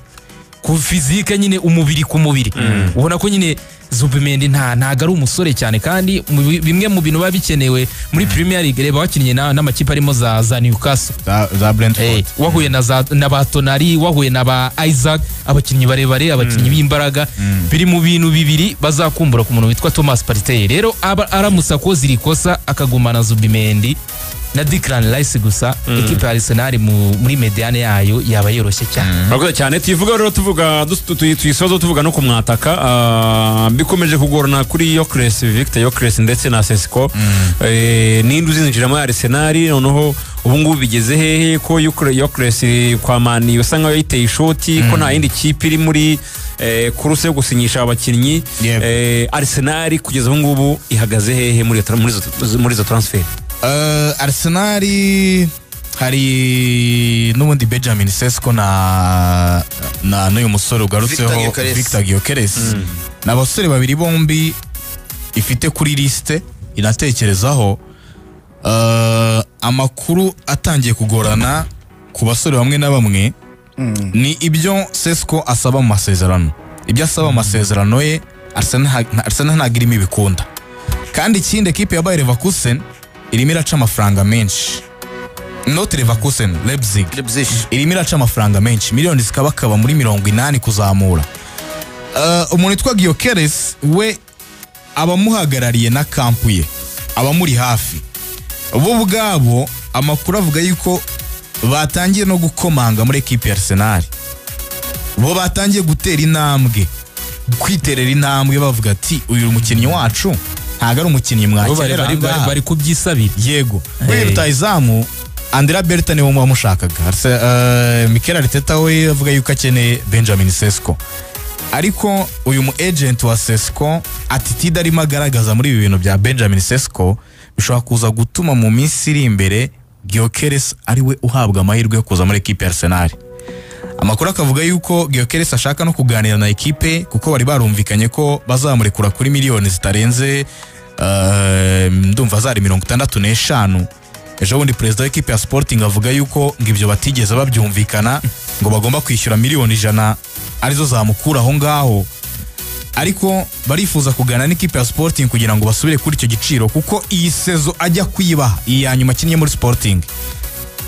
ku physique nyine umubiri ku mubiri ubona ko nyine Zubimendi ntago ari umusore cyane kandi bimwe mu bintu babikenewe muri Premier League reba bakinnye n'amakipe arimo za Newcastle za Brentford wahuye na ba Tonali wahuye na ba Isaac abakinnyi barebare abakinnyi b'imbaraga biri mu bintu bibiri bazakumbura ku muntu witwa Thomas Partey rero aramusa ko zirikosa akagumana Zubimendi na Declan Rice gusa equipe ya Arsenal muri mediane yayo yaba yoroshye cyane. Bavuga cyane tuvuga rero tuyisozo tuvuga no kumwataka bikomeje kugorana kuri Victor Gyökeres ndetse na Sesco n'indi uzinjira muri Arsenal noneho ubu ngubu bigeze hehe ko Gyökeres kwa Mani usanga yiteye ishoti ko nta yindi kipe iri muri kuruse yo gusinyisha abakinnyi Arsenal kugeza ubu ngubu ihagaze hehe muri zo transfer Arsenal hari n'ubundi Benjamin Sesko na n'uyu musore ugarutseho Victor Gyökeres n'abasore babiri bombi ifite kuri liste inatekerezaho. Amakuru atangiye kugorana ku basore bamwe na bamwe ni ibyo Sesko asaba mu masezerano. Ibyo asaba mu masezerano ye Arsenal ntago irimo ibikunda, kandi ikindi ekipe ya Bayer Leverkusen irimo iraca amafaranga menshi. Not Leverkusen, Leipzig irimo iraca amafaranga menshi, miliyoni zikabakaba muri 80 kuzamura. Umuntu witwa Gyökeres we abamuhagarariye na kampu ye abamuri hafi, bo ubwabo amakuru avuga yuko batangiye no gukomanga muri ekipe ya Arsenal. Bo batangiye gutera intambwe, kwiterera intambwe, bavuga ati uyu mukinnyi wacu ntago ari umukinnyi mwakerera, bari kubyisabira. Yego, rutayizamu Andrea Berta niwe wamushakaga. Mikel Arteta we avuga yuko akeneye Benjamin Sesko, ariko uyu mu agent wa Sesko attitude arimo agaragaza muri ibi bintu bya Benjamin Sesko bishobora kuza gutuma mu minsi iri imbere Gyökeres ariwe uhabwa amahirwe yo kuza muri ekipe ya Arsenal. Amakuru akavuga yuko Gyökeres ashaka no kuganira na ekipe kuko bari barumvikanye ko bazamurekura kuri miliyoni zitarenze ndumva zari 65. Ejo bundi president w'ekipe ya Sporting avuga yuko ngibyo batigeze babyumvikana, ngo bagomba kwishyura miliyoni 100 arizo zamukura aho ngaho, ariko barifuza kugana n'ikipe ya Sporting kugira ngo basubire kuri icyo giciro, kuko iyi sezo ajya kwibaha iyi ya nyuma akinnye muri Sporting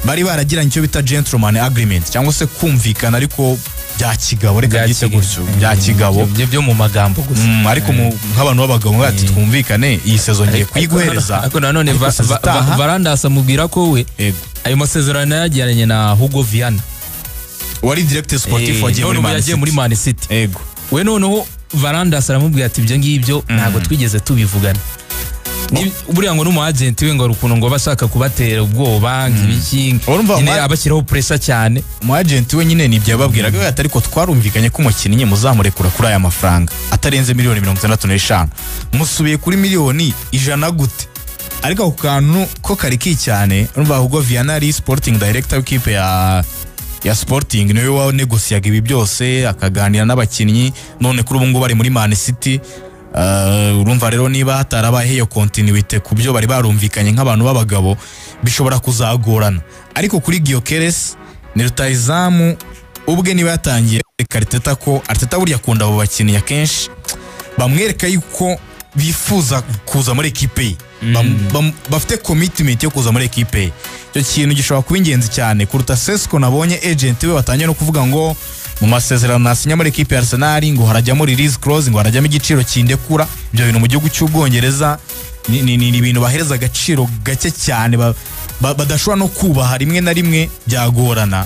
bari baragiranye icyo bita gentleman agreement cyangwa se kumvikana, ariko bya kigabo, reka gite gutyo, bya kigabo byo mu magambo gusa. Ariko nk'abantu b'abagabo bati twumvikane iyi sezo ngiye kuyiguhereza. Ariko nanone Varandas amubwira ko we ayo masezerano yagiranye na Hugo Viana wari directeur sportif wagiye muri Man City. Yego, we noneho Varandas aramubwira ati ibyo ngibyo ntago twigeze tubivugana. Buriya ngo n'umu agent we ngo rukuno ngo bashaka kubatera ubwoba nk'ibiki nyine abashyiraho pressure cyane. Mu agent we nyine nibyo yababwiraga ati ariko twarumvikanye ko umukinnyi muzamurekura kuri aya mafaranga atarenze miliyoni 65, musubiye kuri miliyoni 100 gute? Ariko ako kantu ko kariki cyane. Urumva Hugo Viana ari sporting director w'ikipe ya Sporting niwe wa negosiyaga ibi byose, akaganira n'abakinnyi, none kuri ubu ngo bari muri Man City. Urumva rero niba hatarabaye iyo continuity ku byo bari barumvikanye nk'abantu b'abagabo bishobora kuzagorana. Ariko kuri Gyökeres ni rutayizamu ubwe niba yatangiye Arteta ko Arteta buri yakunda abo bakinnyi kenshi bamwereka yuko bifuza kuza muri ekipe ye, bafite commitment yo kuza muri ekipe ye. Icyo kintu gishobora kuba ingenzi cyane kuruta Sesko. Nabonye agent we batangiye no kuvuga ngo mu masezerano nasinya muri ekipe ya Arsenal ngo harajyamo release clause, ngo harajyamo igiciro kindekura. Ibyo bintu mu gihugu cy'Ubwongereza ni ibintu bahereza agaciro gake cyane, badashobora no kubaha, rimwe na rimwe byagorana.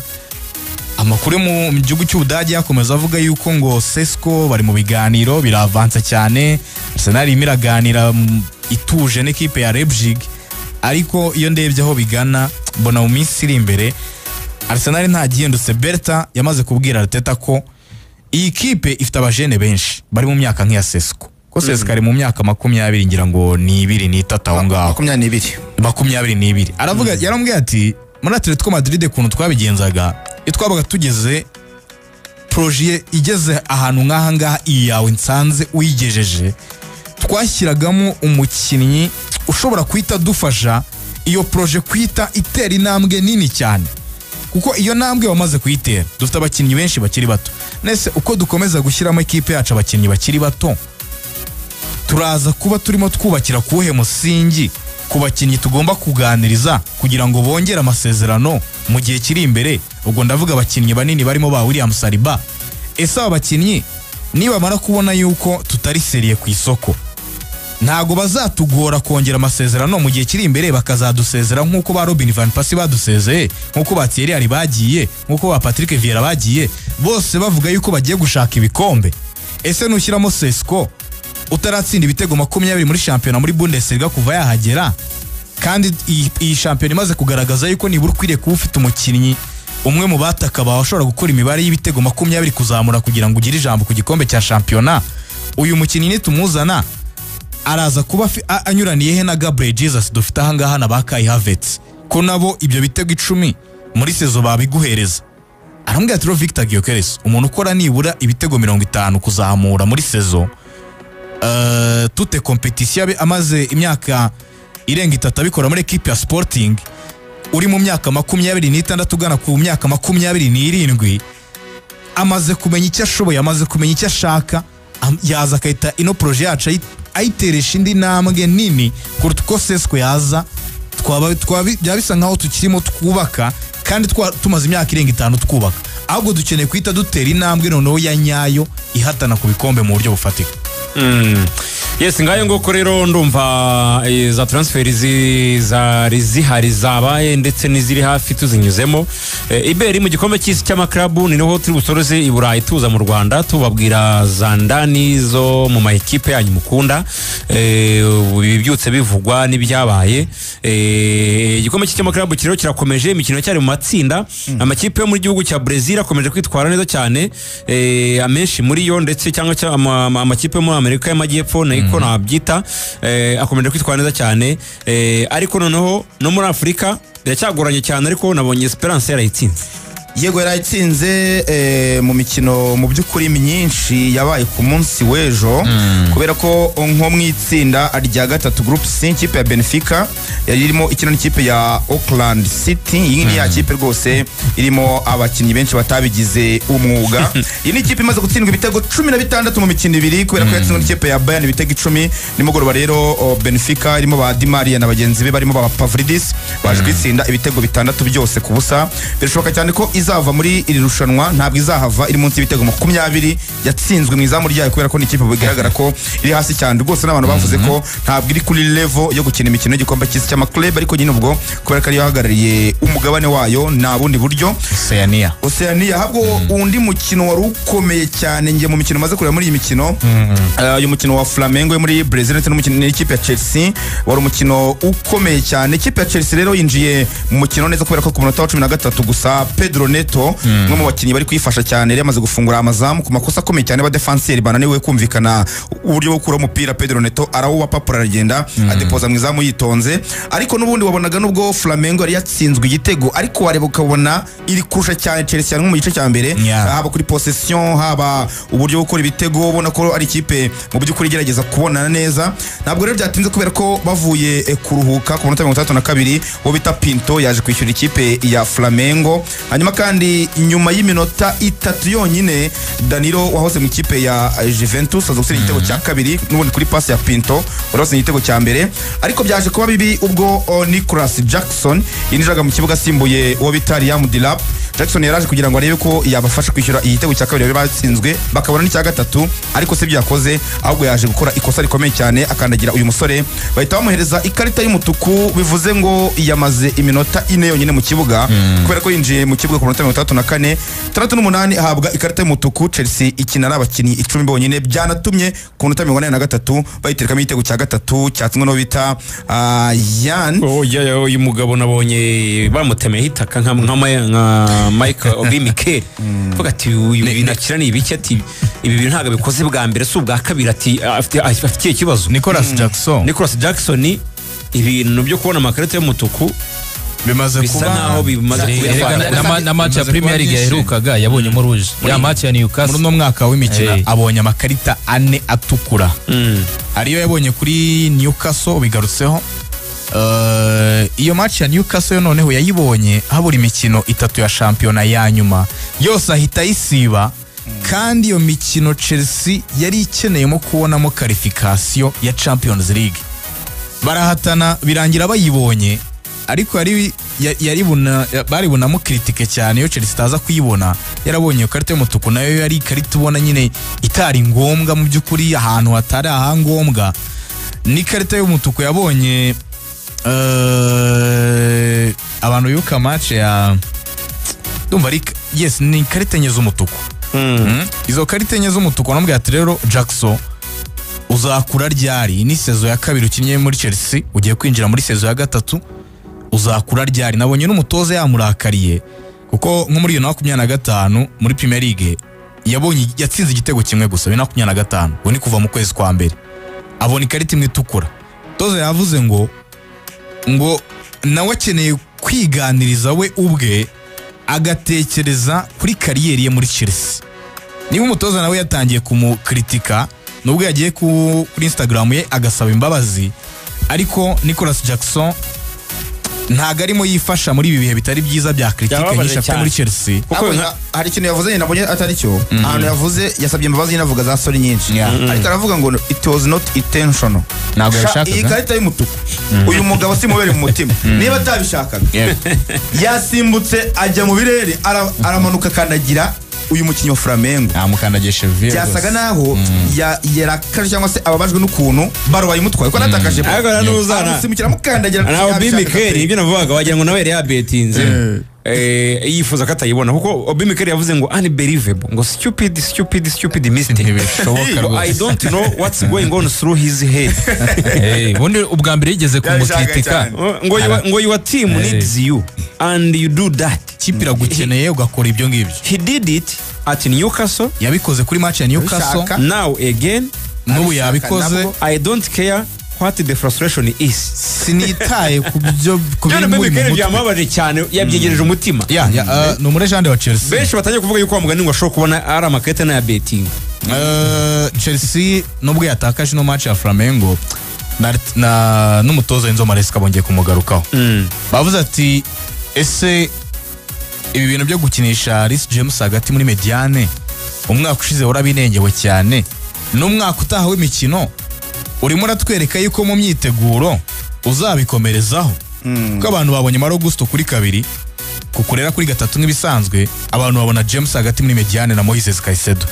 Amakuru mu gihugu cy'Ubudage yakomeza avuga yuko ngo Sesko bari mu biganiro biravansa cyane. Arsenal imiraganira ituje n'ekipe ya Leipzig, ariko iyo ndebye aho bigana mbona mu minsi iri imbere Arsenal nta gihindutse. Berta yamaze kubwira Arteta ko iyi kipe ifite abajene benshi bari mu myaka nk'iya Sesko, ko Sesko ari mu myaka 20 ngira ngo ni 23 aho ngaho 22. Aravuga yarambwiye ati muri Atletico Madrid kuntu twabigenzaga twabaga tugeze projet igeze ahantu nk'aha ngaha iyi yawe nsanze uyigejeje, twashyiragamo umukinnyi ushobora kwita dufasha iyo projet kwita itera intambwe nini cyane, kuko iyo ntambwe wamaze kuyitera dufite abakinnyi benshi bakiri bato. Nese uko dukomeza gushyiramo ekipe yacu abakinnyi bakiri bato, turaza kuba turimo twubakira kuwuhe musingi ku bakinnyi tugomba kuganiriza kugira ngo bongere amasezerano mu gihe kiri imbere. Ubwo ndavuga abakinnyi banini barimo ba William Saliba. Ese aba bakinnyi niba mara kubona yuko tutari seriye ku isoko, ntago bazatugora kongera amasezerano mu gihe kiri imbere, bakazadusezera nk'uko ba Robin van Persie badusezeye, nk'uko ba Thierry Henry bagiye, nk'uko ba Patrick Vieira bagiye, bose bavuga yuko bagiye gushaka ibikombe. Ese nushyiramo Sesko utaratsinda ibitego 20 muri shampiyona muri Bundesliga kuva yahagera, kandi iyi shampiyona imaze kugaragaza yuko nibura ukwiriye kuba ufite umukinnyi umwe mu bataka bashobora gukora imibare y'ibitego 20 kuzamura kugira ngo ugire ijambo ku gikombe cya shampiyona. Uyu mukinnyi nitumuzana araza kuba anyuraniye he na Gabriel Jesus dufite aha ngaha na ba Kai Havertz, ko nabo ibyo bitego 10 muri sezo babiguhereza. Arambwira ati Victor Gyökeres umuntu ukora nibura ibitego 50 kuzamura muri sezo toute competition amaze imyaka irenga 3 abikora muri equipe ya Sporting, uri mu myaka 26 ugana ku myaka 27, amaze kumenya icyo ashoboye, amaze kumenya icyo ashaka, yaza akahita ino projet yacu ayiteresha indi ntambwe nini kuruta uko Sesko yaza. Byaba bisa nkaho tukirimo twubaka kandi tumaze imyaka irenga 5 twubaka, ahubwo dukeneye kwita dutera intambwe noneho ya nyayo ihatana ku bikombe mu buryo bufatika. Yes, ngayo ngoko rero ndumva za transfer zihari zabaye ndetse n'iziri hafi tuzinyuzemo. Iberi mu gikombe cy'isi cy'amaklabu ni niho turi busoroze i Burayi tuza mu Rwanda tubabwira za ndani zo mu ma equipe yanyu mukunda, bibyutse bivugwa n'ibyabaye. Igikombe cy'amaklabu kirero kirakomeje, imikino cyari mu matsinda. Amakipe yo muri gihugu cya Brazil akomeje kwitwara neza cyane, amenshi muri yo ndetse cyangwa amakipe yo muri Amerika y'Amajyepfo niko nabyita, akomeje kwitwara neza cyane, ariko noneho no muri Afrika biracyagoranye cyane, ariko nabonye Esperance yarayitsinze. Yego yarayitsinze mu mikino mu by'ukuri myinshi yabaye ku munsi w'ejo, kubera ko nko mu itsinda rya gatatu group C ikipe ya Benfica yari irimo ikina n'ikipe ya Auckland City. Iyi ni ya kipe rwose irimo abakinnyi benshi batabigize umwuga. Iyi ni ikipe imaze gutsindwa ibitego 16 mu mikino 2 kubera ko yatsinzwe n'ikipe ya Bayern ibitego 10. Nimugoroba rero Benfica irimo ba Di Maria na bagenzi be barimo ba Pavlidis baje kwitsinda ibitego 6 byose ku busa. Birashoboka cyane ko izava muri iri rushanwa, ntabwo izahava iri munsi y'ibitego 20 yatsinzwe mu izamu ryayo, kubera ko ni ikipe bigaragara ko iri hasi cyane rwose. N'abantu bavuze ko ntabwo iri kuri level yo gukina imikino y'igikombe cy'isi cy'amaklub, ariko nyine ubwo kubera ko ari yahagarariye umugabane wayo nta bundi buryo Oceania. Habwo undi mukino wari ukomeye cyane ngiye mu mikino maze kureba muri iyi mikino, uyu mukino wa Flamengo yo muri Brazil ndetse n'umukino n'ikipe ya Chelsea wari umukino ukomeye cyane. Ikipe ya Chelsea rero yinjiye mu mukino neza kubera ko ku munota wa 13 gusa Pedro Neto umwe mu bakinnyi bari kwifasha cyane yamaze gufungura amazamu ku makosa akomeye cyane abadefanseri bananiwe kumvikana uburyo bwo gukura umupira. Pedro Neto arawuba papura aragenda adepoza mu izamu yitonze, ariko n'ubundi wabonaga nubwo Flamengo yari yatsinzwe igitego, ariko wareba ukabona iri kurusha cyane Chelsea nko mu gice cya mbere, haba kuri possession, haba uburyo bwo gukora ibitego, ubona ko ari ikipe mu by'ukuri igerageza kubonana neza. Ntabwo rero byatinze kubera ko bavuye kuruhuka ku munota 32 wo bita Pinto yaje kwishyura ikipe ya Flamengo. Hanyuma kandi nyuma y'iminota 3 yonyine Danilo wahoze mu ikipe ya Juventus aza gusira igitego cya kabiri n'ubundi kuri pass ya Pinto warose igitego cya mbere, ariko byaje kuba bibi ubwo Nicolas Jackson yinjiraga mu kibuga asimbuye uwo bita Liam Delap. Jackson yaraje kugira ngo arebe ko yabafasha kwishyura igitego cya kabiri batsinzwe bakabona n'icya gatatu, ariko se byakoze ahubwo yaje gukora ikosa rikomeye cyane akandagira uyu musore, bahita bamuhereza ikarita y'umutuku. Bivuze ngo yamaze iminota 4 yonyine mu kibuga kubera ko yinjiye mu kibuga ku munota 34, 38 ahabwa ikarita y'umutuku. Chelsea ikina n'abakinnyi 10 bonyine, byanatumye ku munota 43 bayiterekamo igitego cya gatatu cyatsinwe no bita Yan. Uyu mugabo nabonye bamutemeye hitaka nka Michael Obi-Mikel vuga ati uyu binakira ni ibiki, ati ibi bintu ntago bikoze bwa mbere si ubwa kabiri, ati afite ikibazo. Nicolas Jackson ibintu byo kubona amakarita y'umutuku bimaze kuba naho bimaze na match ya Premier League yaherukaga yabonyemo rouge, ya match ya Newcastle muri no mwaka w'imikino abonye amakarita 4 atukura, ariyo yabonye kuri Newcastle bigarutseho. Iyo match ya Newcastle noneho yayibonye habura imikino 3 ya shampiyona ya nyuma yose ahita isiba, kandi iyo mikino Chelsea yari ikeneyemo kubonamo qualification ya Champions League, barahatana birangira bayibonye, ariko bari bunamo critique cyane iyo Chelsea taza kuyibona. Yarabonye ikarita y'umutuku nayo yari ikarita ubona nyine itari ngombwa mu by'ukuri, ahantu hatari ahangombwa. Ni ikarita y'umutuku yabonye abantu yuka match ya ndumva yes ni ikarita enye z'umutuku. Izo karita enye z'umutuku nambwe ati rero Jackson uzakura ryari, ni sezo ya kabiri ukinye muri Chelsea ugiye kwinjira muri sezo ya gatatu, uzakura ryari. Nabonye n'umutoza yamurakariye kuko nko muri 2025 muri Premier League yatsinze igitego kimwe gusa 2025, ngo ni kuva mu kwezi kwa mbere abona ikarita imwe itukura. Toza yavuze ngo nawe akeneye kwiganiriza we ubwe agatekereza kuri kariyeri ye muri Chelsea. Niba umutoza nawe yatangiye kumukritika nubwo yagiye kuri Instagram ye agasaba imbabazi, ariko Nicolas Jackson ntago arimo yifasha muri ibi bihe bitari byiza bya critique nyinshi afite muri Chelsea. Hari ikintu yavuze nyine nabonye atari cyo, ahantu yavuze yasabye imbabazi nyine avuga za sorry nyinshi, ariko aravuga ngo it was not intentional. Ntabwo yashakaga iyi karita y'umutuku uyu mugabo simubere mu mutima, niba atabishakaga yasimbutse ajya mu birere aramanuka kandagira uyu mukinyi wa Flamengo amukandagisha Villa. Byasaga naho yarakaje cyangwa se ababajwe n'ukuntu baro bayimutwaye ko natakaje. Ariko n'uzana simukira mukandagira naho Bimikeri ibyo navugaga wagira ngo nawe yari yabetinze yifuza ko atayibona kuko Bimikeri yavuze ngo unbelievable ngo stupid mistake. I don't know what's going on through his head. Ubundi ubwa mbere yigeze kumukritika ngo your team needs you and you do that. Kipe iragukeneye ugakora ibyo ngibyo. He did it at Newcastle. Yabikoze kuri match ya Newcastle. Now again n'ubu yabikoze. I don't care what the frustration is. Sinitaye ku byo kubiri mu mutwe. Byamabaje cyane yabyegereje umutima. No muri Jean de wa Chelsea. Benshi batangiye kuvuga yuko mugani ngo ashobora kubona ari amakete na ya betting. Chelsea nubwo yatakaje no match ya Flamengo na n'umutoza Enzo Maresca bongeye kumugarukaho. Bavuze ati ese ibi bintu byo gukinisha Reece James hagati muri mediane umwaka ushize warabinengewe cyane, n'umwaka utaha w'imikino urimo uratwereka yuko mu myiteguro uzabikomerezaho. Kuko abantu babonye Malo Gusto kuri 2 kukurera kuri 3 nk'ibisanzwe, abantu babona James hagati muri mediane na Moises Caicedo.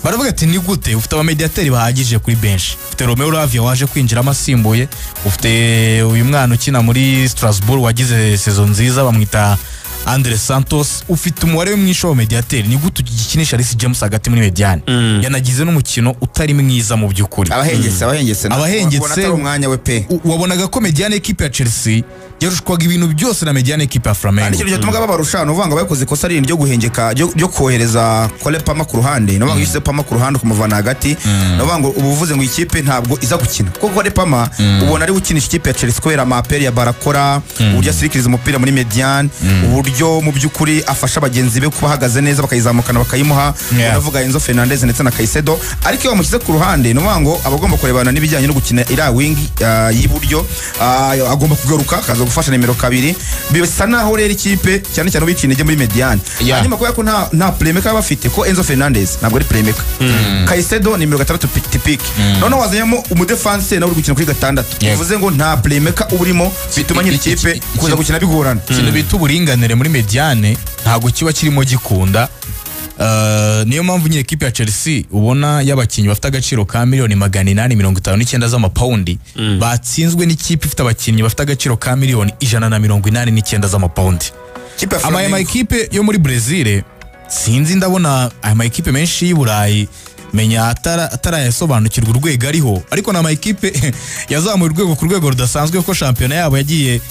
Baravuga ati ni gute ufite abamediateri bahagije kuri bench, ufite Romeo Lavia waje kwinjira amasimbuye, ufite uyu mwana ukina muri Strasbourg wagize saison nziza bamwita Andre Santos, ufite umubare mwinshi wa mediateri, ni gute ugikinisha Reece James hagati muri mediane. Yanagize n'umukino utari mwiza mu by'ukuri. Abahengetse umwanya we pe. Wabonaga ko mediane equipe ya Chelsea yarushwaga ibintu byose na mediane equipe ya Flamengo. Ari cyo gituma babarushana uvanga bakoze ikosa rindi ryo guhengeka ryo kohereza Cole Palmer ku ruhande, no bangishyize Palmer ku ruhande kumuvana hagati, no bango ubuvuze ngo ikipe ntabwo iza gukina kuko Cole Palmer ubona ari gukinisha ikipe ya Chelsea kubera amaperi ya barakora, uburyo asirikiriza umupira muri mediane, uburyo mu by'ukuri afasha abagenzi be kuba hagaze neza bakayizamukana bakayimuha. Ndavuga Enzo Fernandez ndetse na Caicedo, ariko iyo bamushyize ku ruhande no bango abagomba kurebana n'ibijyanye no gukina ira wing y'iburyo agomba kugaruka kaza gufasha nimero 2. Bisa naho rero ikipe cyane cyane ubikinije muri mediane. Hanyuma ko nta playmaker bafite ko Enzo Fernandez ntabwo ari playmaker. Caicedo nimero 3 typique. None wazanyemo umudefense nawe uri gukina kuri 6. Bivuze ngo nta playmaker uburimo bituma nyiri ikipe kuza gukina bigorana. Kintu bita uburinganire muri mediane ntabwo kiba kirimo gikunda. Niyo mpamvu nyine equipe ya Chelsea ubona y'abakinnyi bafite agaciro ka $859 z'amapaundi batsinzwe n'ikipe ifite abakinnyi bafite agaciro ka $189 z'amapaundi. Ama equipe yo muri Brazil sinzi ndabona ama equipe menshi y'Iburayi menya atarayasobanukirwa urwego ariho, ariko na ama equipe yazamuye urwego ku rwego rudasanzwe kuko shampiyona yabo yagiye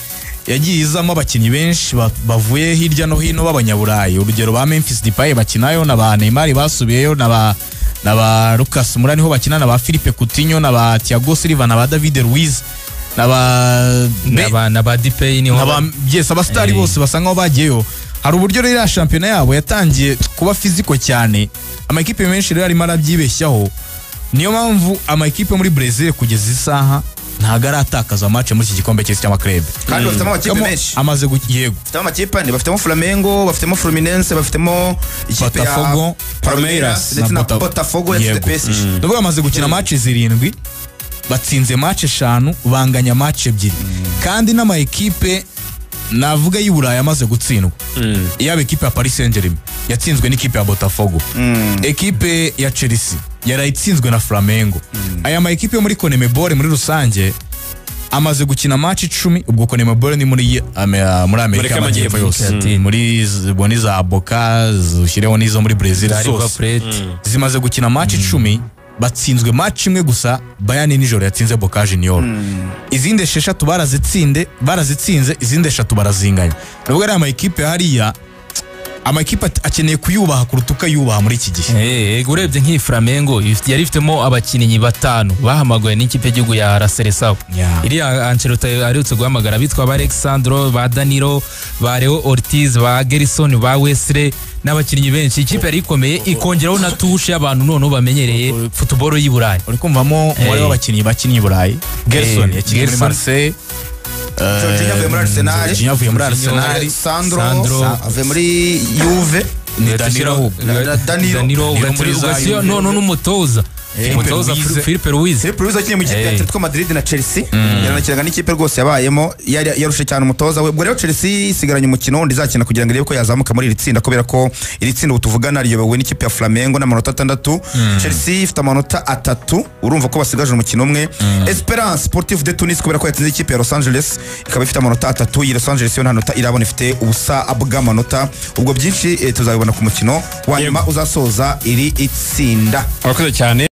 izamo abakinnyi benshi bavuye hirya no hino b'abanyaburayi. Urugero ba Memphis Depay bakinayo, na ba Neymar basubiyeyo, na ba Lucas Moura niho bakina, na ba Philippe Coutinho, na ba Thiago Silva, na ba David Luiz, na ba Depay niho yes abastari bose basangaho bagiyeyo. Hari uburyo rero shampiyona yabo yatangiye kuba fiziko cyane, ama equipe menshi rero arimo arabyibeshyaho. Niyo mpamvu ama equipe muri Brazil kugeza isaha ntago aratakaza match muri iki gikombe cy'isi cy'amaklub. Kandi bafitemo amakipe menshi amaze yego, bafitemo amakipe ane, bafitemo Flamengo, bafitemo Fluminense, bafitemo ikipe ya Palmeiras ndetse na Botafogo ya PSG. Nubwo bamaze gukina match 7 batsinze match 5 banganya match 2, kandi n'ama equipe navuga y'Iburayi amaze gutsindwa. Yaba equipe ya Paris Saint-Germain yatsinzwe n'ikipe ya Botafogo, equipe ya Chelsea yarayitsinzwe na Flamengo. Aya ma equipe yo muri CONMEBOL muri rusange amaze gukina match 10. Ubwo CONMEBOL ni muri Amerika y'Amajyepfo yose, muri boni za Boca ushireho nizo muri Brazil zose zimaze gukina match 10, batsinzwe match imwe gusa. Bayern nijoro yatsinze Boca Junior, izindi 6 barazitsinze, izindi 3 barazinganya. Nubwo ari ama equipe hariya amakipe akeneye kuyubaha kuruta ukayubaha muri iki gihe. urebye nk'iyi Flamengo yari ifitemo abakinnyi 5 bahamagaye n'ikipe y'igihugu ya La Seleção. Iriya Ancelotti arutse guhamagara bitwa ba Alexandro, ba Danilo, ba Leo Ortiz, ba Gerson, ba Wesley n'abakinnyi benshi. Ikipe yari ikomeye ikongeraho na tushe y'abantu noneho bamenyereye football y'i Burayi. Uri kumvamo umubare w'abakinnyi bakinnye i Burayi. Gerson yakinnye muri Marseille, Jorginho avuye muri Arsenal, Jorginho avuye muri Arsenal, Sandro avuye muri Juve, Danilo ugasiyo none n'umutoza Filipe Luiz akinye mu kipe ya Atletico Madrid na Chelsea, yaranakinaga n'ikipe rwose yabayemo, yarushe cyane umutoza we. Ubwo rero Chelsea isigaranye umukino wundi izakina kugira ngo irebe ko yazamuka muri iri tsinda, kubera ko iri tsinda ubu tuvugana riyobowe n'ikipe ya Flamengo n'amanota 6. Chelsea ifite amanota 3, urumva ko basigaje umukino umwe. Esperance Sportive de Tunis kubera ko yatsinze ikipe ya Los Angeles ikaba ifite amanota 3, iyi Los Angeles yo nta nota irabona, ifite ubusa bw'amanota. Ubwo byinshi tuzabibona ku mukino wa nyuma uzasoza iri itsinda. Abakoze cyane.